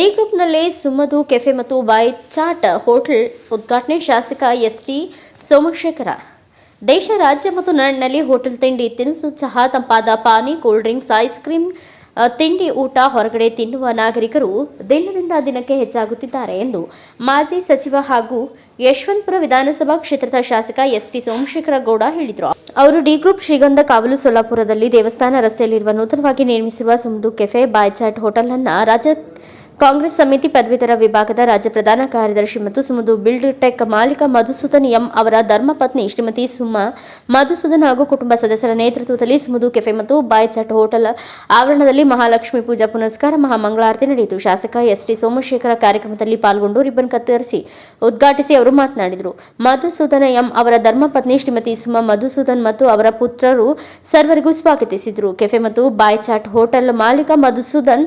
D ಗ್ರೂಪ್ನಲ್ಲಿ ಸುಮಧು cafe ಮತ್ತು ಬಾಯ್ chat hotel ಉದ್ಘಾಟನೆ ಶಾಸಕ ಎಸ್ಟಿ ಸೋಮಶೇಖರ. ದೇಶ, ರಾಜ್ಯ ಮತ್ತು ನಾಡಿನಲ್ಲಿ ಹೋಟೆಲ್ ತಿಂಡಿ ತಿನಿಸು, ಚಹಾ, ತಂಪಾದ ಪಾನಿ, ಕೂಲ್ ಡ್ರಿಂಕ್ಸ್, ಐಸ್ ಕ್ರೀಂ, ತಿಂಡಿ, ಊಟ ಹೊರಗಡೆ ತಿನ್ನುವ ನಾಗರಿಕರು ದಿನದಿಂದ ದಿನಕ್ಕೆ ಹೆಚ್ಚಾಗುತ್ತಿದ್ದಾರೆ ಎಂದು ಮಾಜಿ ಸಚಿವ ಹಾಗೂ ಯಶವಂತಪುರ ವಿಧಾನಸಭಾ ಕ್ಷೇತ್ರದ ಶಾಸಕ ಎಸ್ಟಿ ಸೋಮಶೇಖರ ಗೌಡ ಹೇಳಿದರು. ಅವರು ಡಿ ಗ್ರೂಪ್ ಶ್ರೀಗಂಧ ಕಾವಲು ಸೊಲ್ಲಾಪುರದಲ್ಲಿ ದೇವಸ್ಥಾನ ರಸ್ತೆಯಲ್ಲಿರುವ ನೂತನವಾಗಿ ನಿರ್ಮಿಸಿರುವ ಸುಮಧು ಕೆಫೆ ಬಾಯ್ ಚಾಟ್ ಹೋಟೆಲ್ ಅನ್ನು ರಾಜ್ಯ ಕಾಂಗ್ರೆಸ್ ಸಮಿತಿ ಪದವೀಧರ ವಿಭಾಗದ ರಾಜ್ಯ ಪ್ರಧಾನ ಕಾರ್ಯದರ್ಶಿ ಮತ್ತು ಸುಮಧು ಬಿಲ್ಡ್ ಟೆಕ್ ಮಾಲೀಕ ಮಧುಸೂದನ್ ಎಂ ಅವರ ಧರ್ಮಪತ್ನಿ ಶ್ರೀಮತಿ ಸುಮಾ ಮಧುಸೂದನ್ ಹಾಗೂ ಕುಟುಂಬ ಸದಸ್ಯರ ನೇತೃತ್ವದಲ್ಲಿ ಸುಮಧು ಕೆಫೆ ಮತ್ತು ಬಾಯ್ ಚಾಟ್ ಹೋಟೆಲ್ ಆವರಣದಲ್ಲಿ ಮಹಾಲಕ್ಷ್ಮಿ ಪೂಜಾ ಪುನಸ್ಕಾರ ಮಹಾಮಂಗಳಾರತಿ ನಡೆಯಿತು. ಶಾಸಕ ಎಸ್ಟಿ ಸೋಮಶೇಖರ ಕಾರ್ಯಕ್ರಮದಲ್ಲಿ ಪಾಲ್ಗೊಂಡು ರಿಬ್ಬನ್ ಕತ್ತರಿಸಿ ಉದ್ಘಾಟಿಸಿ ಅವರು ಮಾತನಾಡಿದರು. ಮಧುಸೂದನ್ ಎಂ ಅವರ ಧರ್ಮಪತ್ನಿ ಶ್ರೀಮತಿ ಸುಮಾ ಮಧುಸೂದನ್ ಮತ್ತು ಅವರ ಪುತ್ರರು ಸರ್ವರಿಗೂ ಸ್ವಾಗತಿಸಿದರು. ಕೆಫೆ ಮತ್ತು ಬಾಯ್ ಚಾಟ್ ಹೋಟೆಲ್ ಮಾಲೀಕ ಮಧುಸೂದನ್,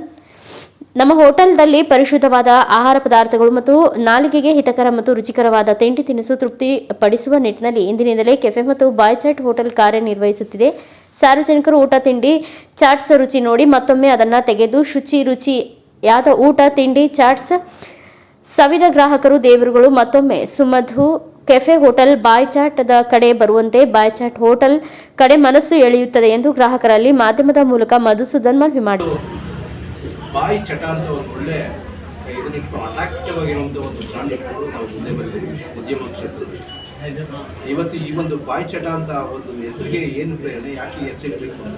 ನಮ್ಮ ಹೋಟೆಲ್ದಲ್ಲಿ ಪರಿಶುದ್ಧವಾದ ಆಹಾರ ಪದಾರ್ಥಗಳು ಮತ್ತು ನಾಲಿಗೆಗೆ ಹಿತಕರ ಮತ್ತು ರುಚಿಕರವಾದ ತಿಂಡಿ ತಿನಿಸು ತೃಪ್ತಿ ಪಡಿಸುವ ನಿಟ್ಟಿನಲ್ಲಿ ಇಂದಿನಿಂದಲೇ ಕೆಫೆ ಮತ್ತು ಬಾಯ್ ಚಾಟ್ ಹೋಟೆಲ್ ಕಾರ್ಯನಿರ್ವಹಿಸುತ್ತಿದೆ. ಸಾರ್ವಜನಿಕರು ಊಟ ತಿಂಡಿ ಚಾಟ್ಸ್ ರುಚಿ ನೋಡಿ ಮತ್ತೊಮ್ಮೆ ಅದನ್ನು ತೆಗೆದು ರುಚಿಯಾದ ಊಟ ತಿಂಡಿ ಚಾಟ್ಸ್ ಸವಿದ ಗ್ರಾಹಕರು ದೇವರುಗಳು ಮತ್ತೊಮ್ಮೆ ಸುಮಧು ಕೆಫೆ ಹೋಟೆಲ್ ಬಾಯ್ ಚಾಟ್ ದ ಕಡೆ ಬರುವಂತೆ ಬಾಯ್ ಚಾಟ್ ಹೋಟೆಲ್ ಕಡೆ ಮನಸ್ಸು ಎಳೆಯುತ್ತದೆ ಎಂದು ಗ್ರಾಹಕರಲ್ಲಿ ಮಾಧ್ಯಮದ ಮೂಲಕ ಮಧುಸೂದನ್ ಮನವಿ ಮಾಡಿದರು. ಬಾಯ್ ಚಟ ಅಂತ ಒಂದು ಒಳ್ಳೆ ಇದನ್ನಿಟ್ಟು ಅಟ್ರಾಕ್ಟಿವ್ ಆಗಿರುವಂಥ ಒಂದು ಬ್ರಾಂಡ್ ಇಟ್ಕೊಂಡು ನಾವು ಮುಂದೆ ಬರ್ತೀವಿ ಉದ್ಯಮ ಕ್ಷೇತ್ರದಲ್ಲಿ. ಇವತ್ತು ಈ ಒಂದು ಬಾಯ್ ಚಟ ಅಂತ ಒಂದು ಹೆಸರಿಗೆ ಏನು ಪ್ರೇರಣೆ, ಯಾಕೆ ಹೆಸರು ಬೇಕು ಅಂತ?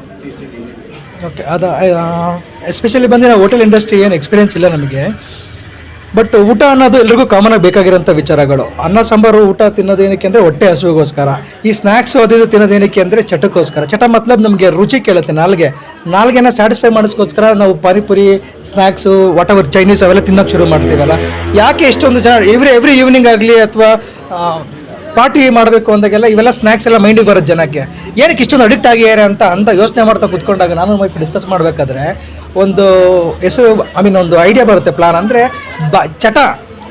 ಓಕೆ, ಅದು ಎಸ್ಪೆಷಲಿ ಬಂದು ನಾವು ಹೋಟೆಲ್ ಇಂಡಸ್ಟ್ರಿ ಏನು ಎಕ್ಸ್ಪೀರಿಯನ್ಸ್ ಇಲ್ಲ ನಮಗೆ. ಬಟ್ ಊಟ ಅನ್ನೋದು ಎಲ್ರಿಗೂ ಕಾಮನ್ ಆಗಿ ಬೇಕಾಗಿರೋಂಥ ವಿಚಾರಗಳು. ಅನ್ನ ಸಾಂಬಾರು ಊಟ ತಿನ್ನೋದೇನಕ್ಕೆ ಅಂದರೆ ಹೊಟ್ಟೆ ಹಸುವಿಗೋಸ್ಕರ. ಈ ಸ್ನ್ಯಾಕ್ಸು ಅದು ತಿನ್ನೋದೇನಕ್ಕೆ ಅಂದರೆ ಚಟಕ್ಕೋಸ್ಕರ. ಚಟ ಮತ್ಲಬ್ ನಮಗೆ ರುಚಿ ಕೇಳುತ್ತೆ, ನಾಲ್ಗೆನ ಸ್ಯಾಟಿಸ್ಫೈ ಮಾಡಿಸ್ಕೋಸ್ಕರ ನಾವು panipuri, snacks, what ever Chinese ಅವೆಲ್ಲ ತಿನ್ನೋಕ್ಕೆ ಶುರು ಮಾಡ್ತೀವಲ್ಲ. ಯಾಕೆ ಇಷ್ಟೊಂದು ಜನ ಎವ್ರಿ ಈವ್ನಿಂಗ್ ಆಗಲಿ ಅಥವಾ ಪಾರ್ಟಿ ಮಾಡಬೇಕು ಅಂದಾಗೆಲ್ಲ ಇವೆಲ್ಲ ಸ್ನ್ಯಾಕ್ಸ್ ಎಲ್ಲ ಮೈಂಡಿಗೆ ಬರೋದು ಜನಕ್ಕೆ. ಏನಕ್ಕೆ ಇಷ್ಟೊಂದು ಅಡಿಕ್ಟ್ ಆಗಿದ್ದಾರೆ ಅಂತ ಯೋಚನೆ ಮಾಡ್ತಾ ಕೂತ್ಕೊಂಡಾಗ ನಾನು ವೈಫ್ ಡಿಸ್ಕಸ್ ಮಾಡಬೇಕಾದ್ರೆ ಒಂದು ಹೆಸರು ಒಂದು ಐಡಿಯಾ ಬರುತ್ತೆ, ಪ್ಲಾನ್. ಅಂದರೆ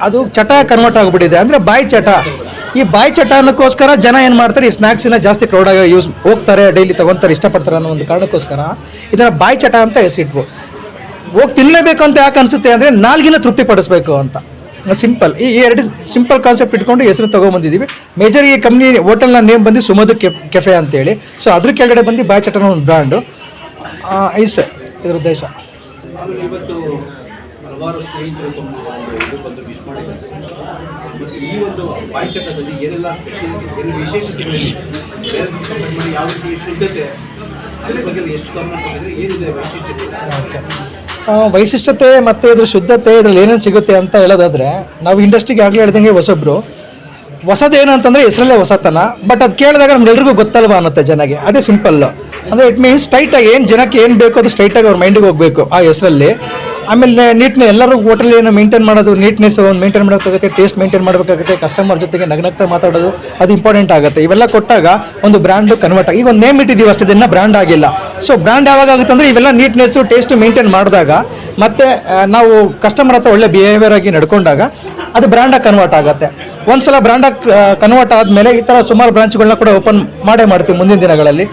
ಅದು ಚಟ ಕನ್ವರ್ಟ್ ಆಗಿಬಿಟ್ಟಿದೆ, ಅಂದರೆ ಬಾಯ್ ಚಟ. ಈ ಬಾಯ್ ಚಟ ಅನ್ನೋಕ್ಕೋಸ್ಕರ ಜನ ಏನು ಮಾಡ್ತಾರೆ, ಈ ಸ್ನ್ಯಾಕ್ಸಿನ ಜಾಸ್ತಿ ಕ್ರೌಡಾಗಿ ಹೋಗ್ತಾರೆ, ಡೈಲಿ ತೊಗೊತಾರೆ, ಇಷ್ಟಪಡ್ತಾರೆ ಅನ್ನೋ ಒಂದು ಕಾರಣಕ್ಕೋಸ್ಕರ ಇದನ್ನು ಬಾಯ್ ಚಟ ಅಂತ ಹೆಸರಿಟ್ವು. ಹೋಗಿ ತಿನ್ನಲೇಬೇಕು ಅಂತ ಯಾಕೆ ಅನಿಸುತ್ತೆ ಅಂದರೆ ನಾಲ್ಗಿನ ತೃಪ್ತಿಪಡಿಸ್ಬೇಕು ಅಂತ. ಸಿಂಪಲ್, ಈ ಎರಡು ಸಿಂಪಲ್ ಕಾನ್ಸೆಪ್ಟ್ ಇಟ್ಕೊಂಡು ಹೆಸರು ತೊಗೊಂಬಂದಿದ್ದೀವಿ. ಮೇಜರ್ ಈ ಕಂಪ್ನಿ ಹೋಟೆಲ್ನ ನೇಮ್ ಬಂದು ಸುಮಧು ಕೆಫೆ ಅಂತೇಳಿ. ಸೊ ಅದ್ರ ಕೆಳಗಡೆ ಬಂದು ಬಾಯ್ ಚಟ ಅನ್ನೋ ಒಂದು ಬ್ರ್ಯಾಂಡು. ಐಸ್ ಇದ್ರ ಉದ್ದೇಶ. ಇವತ್ತು ಹಲವಾರು ಸ್ನೇಹಿತರು ತಮ್ಮ ಇದು ಬಂದು ವಿಶ್ ಮಾಡಿದ್ದಾರೆ. ಮತ್ತು ಈ ಒಂದು ಬಾಯ್ ಚಟದಲ್ಲಿ ಏನೆಲ್ಲ ವಿಶೇಷತೆಗಳಿವೆ, ಬೇರೆ ಕಂಪೇರ್ ಮಾಡಿ ಯಾವ ರೀತಿ ಶುದ್ಧತೆ, ಅದ್ರ ಬಗ್ಗೆ ಎಷ್ಟು ಗಮನ ಕೊಟ್ಟಿದ್ರೆ ಏನಿದೆ ವೈಶಿಷ್ಟ್ಯತೆ? ವೈಶಿಷ್ಟ್ಯತೆ ಮತ್ತು ಇದ್ರ ಶುದ್ಧತೆ, ಇದ್ರಲ್ಲಿ ಏನೇನು ಸಿಗುತ್ತೆ ಅಂತ ಹೇಳೋದಾದರೆ, ನಾವು ಇಂಡಸ್ಟ್ರಿಗೆ ಆಗಲೇ ಹೇಳ್ದಂಗೆ ಹೊಸದೇನು ಅಂತಂದರೆ ಹೆಸರಲ್ಲೇ ಹೊಸತನ. ಬಟ್ ಅದು ಕೇಳಿದಾಗ ನಮ್ಗೆಲ್ರಿಗೂ ಗೊತ್ತಲ್ವಾ ಅನ್ನತ್ತೆ ಜನಗೆ. ಅದೇ ಸಿಂಪಲ್ಲು. ಅಂದರೆ ಇಟ್ ಮೀನ್ಸ್ ಸ್ಟ್ರೈಟಾಗಿ ಏನು ಜನಕ್ಕೆ ಏನು ಬೇಕೋ ಅದು ಸ್ಟ್ರೈಟಾಗಿ ಅವ್ರ ಮೈಂಡಿಗೆ ಹೋಗಬೇಕು ಆ ಹೆಸರಲ್ಲಿ. ಆಮೇಲೆ ನೀಟ್ನೆಸ್, ಎಲ್ಲರೂ ಹೋಟೆಲ್ ಏನು ಮೇಂಟೈನ್ ಮಾಡೋದು, ನೀಟ್ನೆಸ್ ಒಂದು ಮೇಂಟೈನ್ ಮಾಡೋಕ್ಕಾಗುತ್ತೆ, ಟೇಸ್ಟ್ ಮೇಂಟೈನ್ ಮಾಡಬೇಕಾಗುತ್ತೆ, ಕಸ್ಟಮರ್ ಜೊತೆಗೆ ನಗ್ನಗ್ತಾ ಮಾತಾಡೋದು ಅದು ಇಂಪಾರ್ಟೆಂಟ್ ಆಗುತ್ತೆ. ಇವೆಲ್ಲ ಕೊಟ್ಟಾಗ ಒಂದು ಬ್ರ್ಯಾಂಡು ಕನ್ವರ್ಟ್ ಆಗಿ, ಈಗ ಒಂದು ನೇಮ್ ಇಟ್ಟಿದ್ದೀವಿ ಅಷ್ಟೇ, ಇದನ್ನು ಬ್ರ್ಯಾಂಡ್ ಆಗಿಲ್ಲ. ಸೊ ಬ್ರ್ಯಾಂಡ್ ಯಾವಾಗ ಆಗುತ್ತೆ ಅಂದರೆ ಇವೆಲ್ಲ ನೀಟ್ನೆಸ್ಸು, ಟೇಸ್ಟು ಮೇಂಟೈನ್ ಮಾಡಿದಾಗ, ಮತ್ತು ನಾವು ಕಸ್ಟಮರ್ ಹತ್ರ ಒಳ್ಳೆ ಬಿಹೇವಿಯರ್ ಆಗಿ ನಡ್ಕೊಂಡಾಗ ಅದು ಬ್ರ್ಯಾಂಡಾಗಿ ಕನ್ವರ್ಟ್ ಆಗುತ್ತೆ. ಒಂದು ಸಲ ಬ್ರ್ಯಾಂಡಾಗಿ ಕನ್ವರ್ಟ್ ಆದಮೇಲೆ ಈ ಥರ ಸುಮಾರು ಬ್ರಾಂಚ್ಗಳನ್ನ ಕೂಡ ಓಪನ್ ಮಾಡ್ತೀವಿ ಮುಂದಿನ ದಿನಗಳಲ್ಲಿ.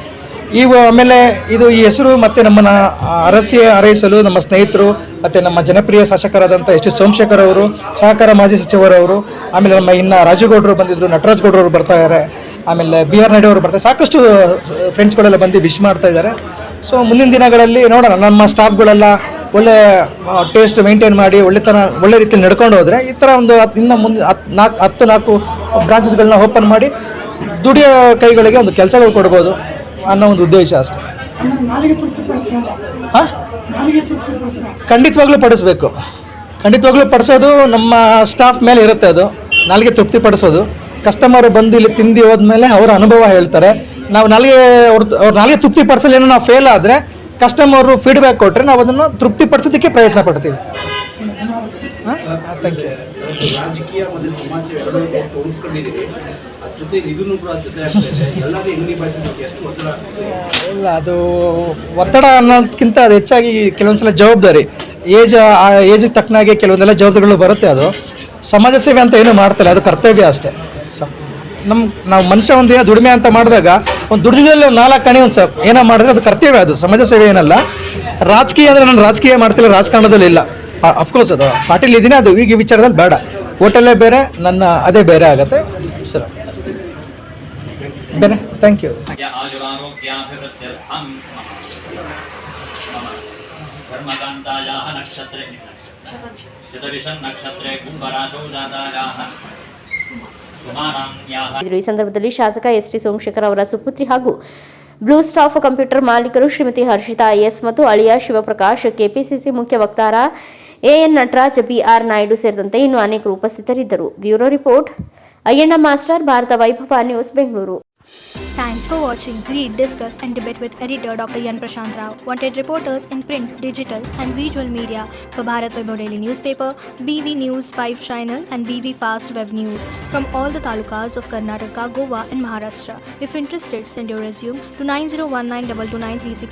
ಆಮೇಲೆ ಈ ಹೆಸರು ಮತ್ತು ನಮ್ಮನ್ನು ಹಾರೈಸಲು ನಮ್ಮ ಸ್ನೇಹಿತರು ಮತ್ತು ನಮ್ಮ ಜನಪ್ರಿಯ ಶಾಸಕರಾದಂಥ ಎಸ್ ಟಿ ಸೋಮಶೇಖರ್ ಅವರು, ಸಹಕಾರ ಮಾಜಿ ಸಚಿವರವರು, ಆಮೇಲೆ ನಮ್ಮ ಇನ್ನು ರಾಜುಗೌಡರು ಬಂದಿದ್ದರು, ನಟರಾಜ್ ಗೌಡರು ಬರ್ತಾಯಿದ್ದಾರೆ, ಆಮೇಲೆ ಬಿ ಆರ್ ನಾಯ್ಡು ಅವರು ಬರ್ತಾರೆ, ಸಾಕಷ್ಟು ಫ್ರೆಂಡ್ಸ್ಗಳೆಲ್ಲ ಬಂದು ವಿಶ್ ಮಾಡ್ತಾ ಇದ್ದಾರೆ. ಸೊ ಮುಂದಿನ ದಿನಗಳಲ್ಲಿ ನೋಡೋಣ, ನಮ್ಮ ಸ್ಟಾಫ್ಗಳೆಲ್ಲ ಒಳ್ಳೆ ಟೇಸ್ಟ್ ಮೇಂಟೈನ್ ಮಾಡಿ ಒಳ್ಳೆ ರೀತಿಯಲ್ಲಿ ನಡ್ಕೊಂಡು ಹೋದರೆ ಈ ಥರ ಒಂದು ಇನ್ನು ಮುಂದೆ 4 ಬ್ರಾಂಚಸ್ಗಳನ್ನ ಓಪನ್ ಮಾಡಿ ದುಡಿಯೋ ಕೈಗಳಿಗೆ ಒಂದು ಕೆಲಸಗಳು ಕೊಡ್ಬೋದು ಅನ್ನೋ ಒಂದು ಉದ್ದೇಶ ಅಷ್ಟೇ. ಖಂಡಿತವಾಗ್ಲೂ ಪಡಿಸೋದು ನಮ್ಮ ಸ್ಟಾಫ್ ಮೇಲೆ ಇರುತ್ತೆ. ಅದು ನಾಲಿಗೆ ತೃಪ್ತಿ ಪಡಿಸೋದು. ಕಸ್ಟಮರು ಬಂದು ಇಲ್ಲಿ ತಿಂದು ಹೋದ್ಮೇಲೆ ಅವರ ಅನುಭವ ಹೇಳ್ತಾರೆ. ನಾವು ಅವ್ರ ನಾಲಿಗೆ ತೃಪ್ತಿ ಪಡಿಸಲು ಏನೋ ನಾವು ಫೇಲ್ ಆದರೆ ಕಸ್ಟಮರು ಫೀಡ್ಬ್ಯಾಕ್ ಕೊಟ್ಟರೆ ನಾವು ಅದನ್ನು ತೃಪ್ತಿಪಡಿಸೋದಕ್ಕೆ ಪ್ರಯತ್ನ ಪಡ್ತೀವಿ. Thank you. ರಾಜಕೀಯ ಮತ್ತು ಸಮಾಜ ಸೇವೆ ತೋರಿಸ್ಕೊಂಡಿದ್ದೀರಿ, ಅದ್ರ ಜೊತೆ ಇದನ್ನು ಕೂಡ ಜೊತೆ ಆಗ್ತಾಯಿದೆ. ಎಲ್ಲರೂ ಹೆಂಗೆ ನಿಭಾಯಿಸೋದಕ್ಕೆ ಎಷ್ಟು ಒತ್ತಡ? ಇಲ್ಲ, ಅದು ಒತ್ತಡ ಅನ್ನೋದಕ್ಕಿಂತ ಅದು ಹೆಚ್ಚಾಗಿ ಕೆಲವೊಂದ್ಸಲ ಜವಾಬ್ದಾರಿ, ಏಜಿಗೆ ತಕ್ಕನಾಗಿ ಕೆಲವೊಂದೆಲ್ಲ ಜವಾಬ್ದಾರಿಗಳು ಬರುತ್ತೆ. ಅದು ಸಮಾಜ ಸೇವೆ ಅಂತ ಏನೂ ಮಾಡ್ತಾರೆ, ಅದು ಕರ್ತವ್ಯ ಅಷ್ಟೇ. ನಾವು ಮನುಷ್ಯ ಒಂದು ಏನೋ ದುಡಿಮೆ ಅಂತ ಮಾಡಿದಾಗ ಒಂದು ದುಡಿದಲ್ಲಿ 4 ಕಣಿ ಒಂದು ಏನೋ ಮಾಡಿದ್ರೆ ಅದು ಕರ್ತವ್ಯ, ಅದು ಸಮಾಜ ಸೇವೆ ಏನಲ್ಲ. ರಾಜಕೀಯ ಅಂದರೆ ನಾನು ರಾಜಕೀಯ ಮಾಡ್ತಿಲ್ಲ, ರಾಜಕಾರಣದಲ್ಲಿ ಇಲ್ಲ. ಅಫ್ಕೋರ್ಸ್ ಅದು ಪಾರ್ಟಿಲಿ ಇದ್ದೀನಿ, ಅದು ಈಗ ಈ ವಿಚಾರದಲ್ಲಿ ಬೇಡ. ಹೋಟೆಲ್ಲೇ ಬೇರೆ, ನನ್ನ ಅದೇ ಬೇರೆ ಆಗತ್ತೆ ಸರ್. ಬೇರೆ ಥ್ಯಾಂಕ್ ಯು. आयुरारोग्याभिवृद्ध्यर्थं मम कर्मकान्तायाः नक्षत्रे शतविशन् नक्षत्रे कुम्भराशौ जातायाः सुमानान्याः ಈ ಸಂದರ್ಭದಲ್ಲಿ ಶಾಸಕ ಎಸ್ ಟಿ ಸೋಮಶೇಖರ್ ಅವರ ಸುಪುತ್ರಿ ಹಾಗೂ ಬ್ಲೂ ಸ್ಟಾಫ್ ಕಂಪ್ಯೂಟರ್ ಮಾಲೀಕರು ಶ್ರೀಮತಿ ಹರ್ಷಿತಾ ಐಎಸ್ ಮತ್ತು ಅಳಿಯ ಶಿವಪ್ರಕಾಶ್, ಕೆಪಿಸಿಸಿ ಮುಖ್ಯ ವಕ್ತಾರ ಎಎನ್ ನಟರಾಜ್, ಬಿಆರ್ ನಾಯ್ಡು ಸೇರಿದಂತೆ ಇನ್ನು ಅನೇಕರು ಉಪಸ್ಥಿತರಿದ್ದರು. Bureau report Ayyanna master, Bharat Vaibhav news, Bengaluru. Thanks for watching. Read, discuss and debate with editor Dr. Yan Prashant Rao. Wanted reporters in print, digital and visual media for Bharat Vaibhav Daily Newspaper, BV News 5 Channel and BV Fast Web News from all the talukas of Karnataka, Goa and Maharashtra. If interested, send your resume to 9019229369.